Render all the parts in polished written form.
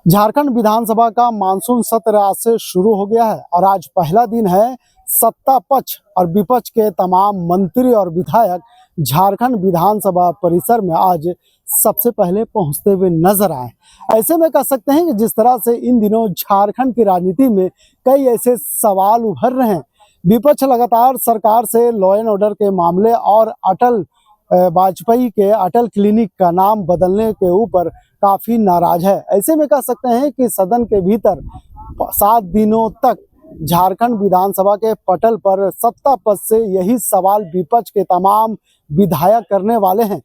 झारखंड विधानसभा का मानसून सत्र आज से शुरू हो गया है और आज पहला दिन है। सत्ता पक्ष और विपक्ष के तमाम मंत्री और विधायक झारखंड विधानसभा परिसर में आज सबसे पहले पहुंचते हुए नजर आए। ऐसे में कह सकते हैं कि जिस तरह से इन दिनों झारखंड की राजनीति में कई ऐसे सवाल उभर रहे हैं। विपक्ष लगातार सरकार से लॉ एंड ऑर्डर के मामले और अटल वाजपेयी के अटल क्लिनिक का नाम बदलने के ऊपर काफी नाराज है। ऐसे में कह सकते हैं कि सदन के भीतर 7 दिनों तक झारखंड विधानसभा के पटल पर सत्ता पक्ष से यही सवाल विपक्ष के तमाम विधायक करने वाले हैं।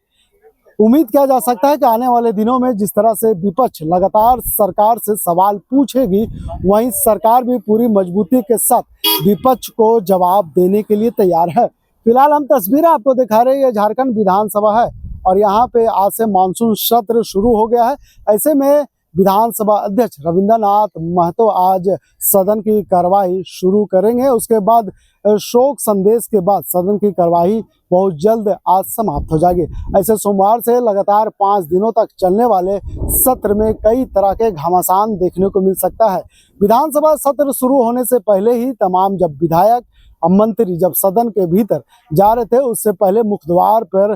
उम्मीद किया जा सकता है कि आने वाले दिनों में जिस तरह से विपक्ष लगातार सरकार से सवाल पूछेगी, वहीं सरकार भी पूरी मजबूती के साथ विपक्ष को जवाब देने के लिए तैयार है। फिलहाल हम तस्वीरें आपको दिखा रहे हैं, झारखंड विधानसभा है और यहाँ पे आज से मानसून सत्र शुरू हो गया है। ऐसे में विधानसभा अध्यक्ष रविंद्रनाथ महतो आज सदन की कार्यवाही शुरू करेंगे। उसके बाद शोक संदेश के बाद सदन की कार्यवाही बहुत जल्द आज समाप्त हो जाएगी। ऐसे सोमवार से लगातार 5 दिनों तक चलने वाले सत्र में कई तरह के घमासान देखने को मिल सकता है। विधानसभा सत्र शुरू होने से पहले ही तमाम जब विधायक और मंत्री जब सदन के भीतर जा रहे थे, उससे पहले मुख्यद्वार पर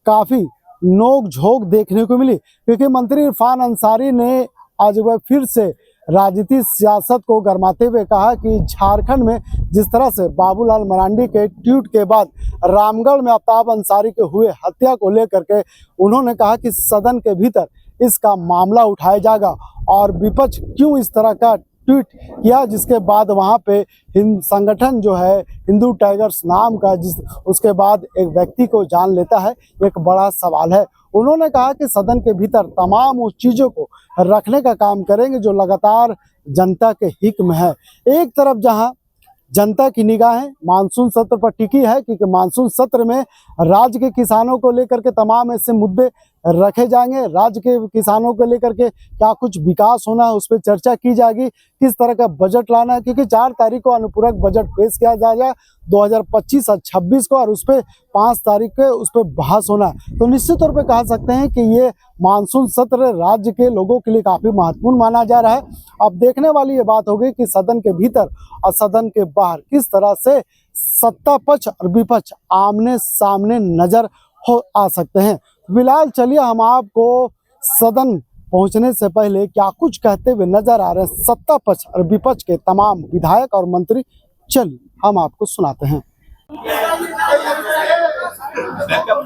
काफी नोक झोंक देखने को मिली, क्योंकि मंत्री इरफान अंसारी ने आज वह फिर से राजनीतिक सियासत को गरमाते हुए कहा कि झारखंड में जिस तरह से बाबूलाल मरांडी के ट्वीट के बाद रामगढ़ में आफ्ताब अंसारी के हुए हत्या को लेकर के उन्होंने कहा कि सदन के भीतर इसका मामला उठाया जाएगा और विपक्ष क्यों इस तरह का ट्वीट किया, जिसके बाद वहां पे संगठन जो है हिंदू टाइगर्स नाम का, उसके बाद एक व्यक्ति को जान लेता है, एक बड़ा सवाल है। उन्होंने कहा कि सदन के भीतर तमाम उस चीजों को रखने का काम करेंगे जो लगातार जनता के हित में है। एक तरफ जहां जनता की निगाहें मानसून सत्र पर टिकी है, क्योंकि मानसून सत्र में राज्य के किसानों को लेकर के तमाम ऐसे मुद्दे रखे जाएंगे। राज्य के किसानों को लेकर के क्या कुछ विकास होना है उस पर चर्चा की जाएगी, किस तरह का बजट लाना है, क्योंकि 4 तारीख को अनुपूरक बजट पेश किया जाएगा 2025 और 26 को, और उस पर 5 तारीख को उस पर बहस होना है। तो निश्चित तौर पर कह सकते हैं कि ये मानसून सत्र राज्य के लोगों के लिए काफी महत्वपूर्ण माना जा रहा है। अब देखने वाली ये बात होगी कि सदन के भीतर और सदन के बाहर किस तरह से सत्ता पक्ष और विपक्ष आमने सामने नजर हो आ सकते हैं। फिलहाल चलिए हम आपको सदन पहुंचने से पहले क्या कुछ कहते हुए नजर आ रहे हैं सत्ता पक्ष और विपक्ष के तमाम विधायक और मंत्री, चलिए हम आपको सुनाते हैं।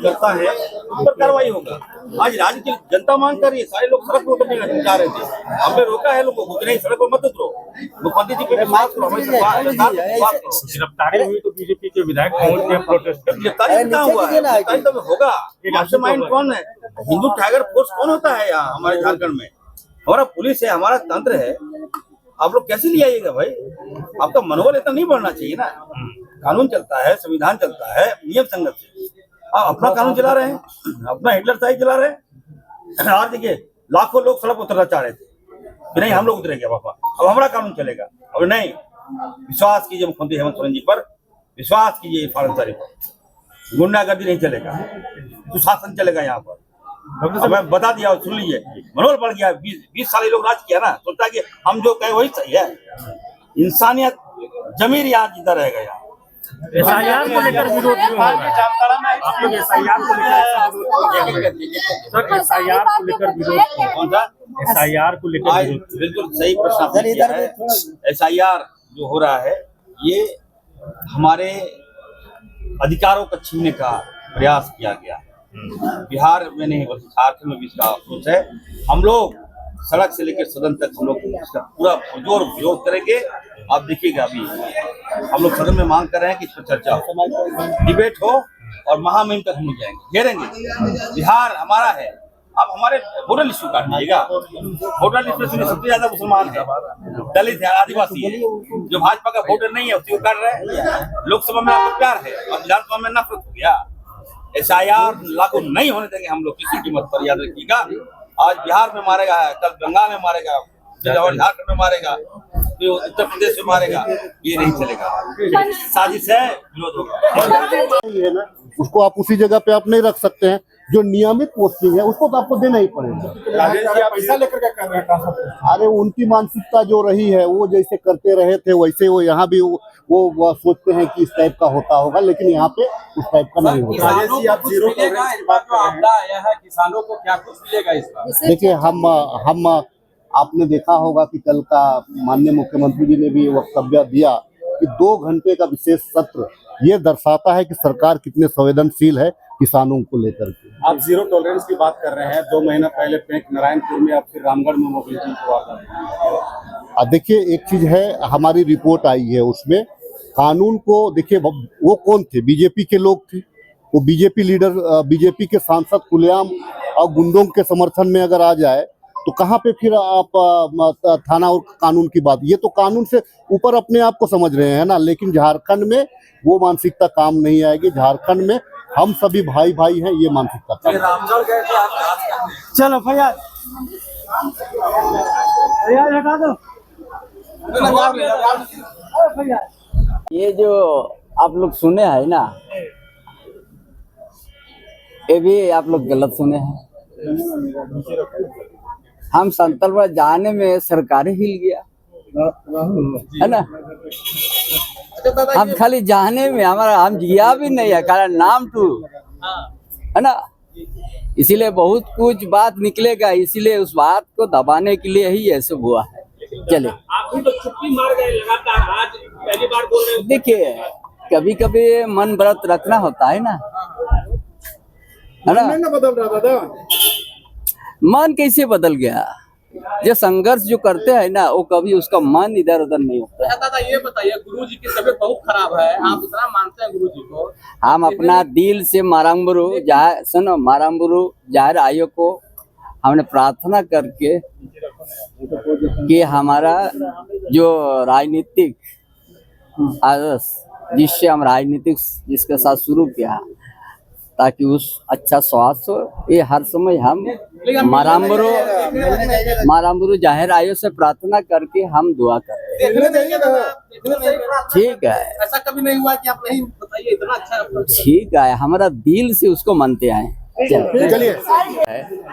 करता है उस पर कार्रवाई होगा। आज राज्य की जनता मांग कर रही है, सारे लोग सड़क पर उतरने जा रहे थे, हमने रोका है लोगों को उतरे सड़क पर मत उतरो। मुख्यमंत्री जी पे माफ करो, हमें गिरफ्तारी हुई तो बीजेपी के विधायक पहुंच के प्रोटेस्ट कर। गिरफ्तारी क्या हुआ है? गिरफ्तारी तो होगा। मास्टरमाइंड कौन है? हिंदू टाइगर फोर्स कौन होता है यहाँ हमारे झारखंड में? हमारा पुलिस है, हमारा तंत्र है, आप लोग कैसे ले आइएगा भाई? आपका मनोबल इतना नहीं बढ़ना चाहिए ना। कानून चलता है, संविधान चलता है नियम संगत से। आप अपना कानून चला रहे हैं, अपना हिटलर साइड चला रहे हैं। आज देखिए लाखों लोग सड़क उतरना चाह रहे थे कि नहीं हम लोग उतरेंगे पापा, अब हमारा कानून चलेगा। अब नहीं, विश्वास कीजिए मुख्यमंत्री हेमंत सोरेन जी पर, विश्वास कीजिए इरफान अंसारी पर। गुंडागर्दी नहीं चलेगा, सुशासन चलेगा यहाँ पर। मैं बता दिया, सुन लीजिए, मनोबल बढ़ गया। 20 साल लोग राज किया ना, सोचता कि हम जो कहे वही सही है। इंसानियत जमीर यहाँ जिंदा रहेगा। यहाँ एसआईआर को लेकर विरोध क्यों हो रहा है? आप लोग एसआईआर को लेकर एसआईआर को लेकर विरोध, एसआईआर को लेकर विरोध। बिल्कुल सही प्रश्न आपने किया है। एसआईआर जो हो रहा है ये हमारे अधिकारों को छीनने का प्रयास किया गया। बिहार में नहीं बल्कि झारखंड में भी इसका अफसोस है। हम लोग सड़क से लेकर सदन तक हम लोग इसका पूरा पुरजोर विरोध करेंगे। आप देखिएगा अभी हम लोग सदन में मांग कर रहे हैं कि इस पर चर्चा हो, डिबेट हो और महामहिम तक हम लोग जाएंगे, घेरेंगे। बिहार हमारा है, अब हमारे वोटर लिस्ट काट दीजिएगा। वोटर लिस्ट में सबसे ज्यादा मुसलमान है, दलित है, आदिवासी है। जो भाजपा का वोटर नहीं है उसी को काट रहे हैं। लोकसभा में आपको प्यार है और विधानसभा में नफरत हो गया। एसआईआर लागू नहीं होने देंगे हम लोग किसी कीमत पर, याद रखिएगा। आज बिहार में मारेगा, कल बंगाल में मारेगा, झारखंड में मारेगा, उत्तर प्रदेश में मारेगा, ये नहीं चलेगा। साजिश है, विरोध होगा। उसको आप उसी जगह पे आप नहीं रख सकते हैं। जो नियमित पोस्टिंग है उसको तो आपको देना ही पड़ेगा। पैसा लेकर क्या कर रहे हैं ट्रांसफर? अरे उनकी मानसिकता जो रही है वो जैसे करते रहे थे वैसे वो यहाँ भी वो सोचते हैं कि इस टाइप का होता होगा, लेकिन यहाँ पे उस टाइप का नहीं होता। राजेश जी, आप जीरो टॉलरेंस की बात कर रहे हैं। आया है किसानों को क्या कुछ मिलेगा इस बार? देखिए हम आपने देखा होगा कि कल का माननीय मुख्यमंत्री जी ने भी वक्तव्य दिया कि 2 घंटे का विशेष सत्र ये दर्शाता है कि सरकार कितने संवेदनशील है किसानों को लेकर के। आप जीरो टॉलरेंस की बात कर रहे हैं। 2 महीना पहले पेंक नारायणपुर में, अब फिर रामगढ़ में मोबिलिटी को वारदात। देखिए एक चीज है, हमारी रिपोर्ट आई है उसमें कानून को देखिए वो कौन थे, बीजेपी के लोग थे, वो बीजेपी लीडर बीजेपी के सांसद खुलेआम और गुंडों के समर्थन में अगर आ जाए तो कहाँ पे फिर आप थाना और कानून की बात। ये तो कानून से ऊपर अपने आप को समझ रहे हैं ना, लेकिन झारखंड में वो मानसिकता काम नहीं आएगी। झारखंड में हम सभी भाई भाई हैं, ये मानसिकता काम रामगढ़ गए थे आप आज करने? चलो भैया हटा दो। ये जो आप लोग सुने हैं ना, ये भी आप लोग गलत सुने हैं। हम संतलपुर जाने में सरकार हिल गया है ना। हम खाली जाने में हमारा हम गया भी नहीं है, कारण नाम टू है ना, इसीलिए बहुत कुछ बात निकलेगा, इसीलिए उस बात को दबाने के लिए ही ऐसे हुआ है। चले आप भी तो छुट्टी मार गए लगातार, आज पहली बार बोल रहे हैं। देखिए कभी कभी मन व्रत रखना होता है ना, है ना। बदल रहा था मन कैसे बदल गया? जो संघर्ष जो करते हैं ना, वो कभी उसका मन इधर उधर नहीं होता है। दादा ये बताइए, गुरुजी की तबीयत बहुत खराब है, आप इतना मानते हैं गुरुजी को? हम अपना दिल से माराम्बुरु जाहिर आयोग को हमने प्रार्थना करके कि हमारा जो राजनीतिक आदर्श जिससे हम राजनीतिक जिसके साथ शुरू किया, ताकि उस अच्छा स्वास्थ्य हो, ये हर समय हम माराम्बुरु जाहिर आयोग से प्रार्थना करके हम दुआ करते हैं। ठीक है, ऐसा कभी नहीं हुआ कि आप नहीं बताइए, इतना अच्छा। ठीक है, हमारा दिल से उसको मानते हैं। चलिए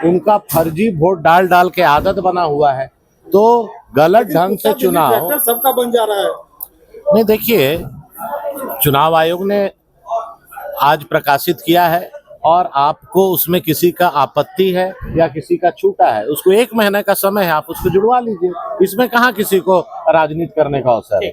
उनका फर्जी वोट डाल डाल के आदत बना हुआ है, तो गलत ढंग से चुनाव सबका बन जा रहा है। नहीं। देखिए, चुनाव आयोग ने आज प्रकाशित किया है और आपको उसमें किसी का आपत्ति है या किसी का छूटा है, उसको 1 महीने का समय है, आप उसको जुड़वा लीजिए। इसमें कहाँ किसी को राजनीति करने का अवसर है।